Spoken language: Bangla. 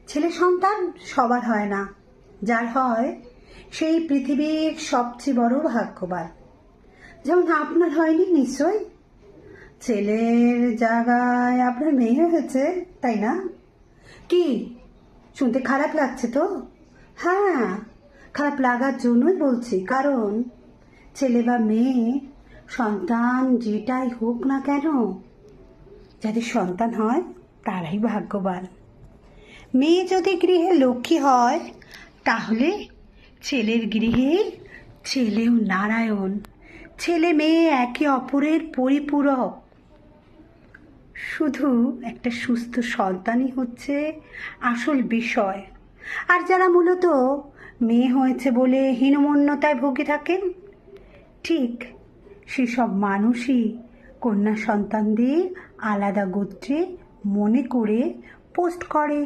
ছেলে সন্তান সবার হয় না, যার হয় সেই পৃথিবীর সবচেয়ে বড় ভাগ্যবান। যেমন আপনার হয়নি নিশ্চয়, ছেলের জায়গায় আপনার মেয়ে হয়েছে, তাই না? কি শুনতে খারাপ লাগছে তো? হ্যাঁ, খারাপ লাগার জন্যই বলছি, কারণ ছেলে বা মেয়ে সন্তান যেটাই হোক না কেন, যাদের সন্তান হয় তারাই ভাগ্যবান। মেয়ে যদি গৃহে লক্ষ্মী হয়, তাহলে ছেলের গৃহে ছেলেও নারায়ণ। ছেলে মেয়ে একে অপরের পরিপূরক। শুধু একটা সুস্থ সন্তানই হচ্ছে আসল বিষয়। আর যারা মূলত মেয়ে হয়েছে বলে হীনমন্যতায় ভুগে থাকেন, ঠিক সেসব মানুষই কন্যা সন্তানদের আলাদা গোত্রে মনে করে পোস্ট করে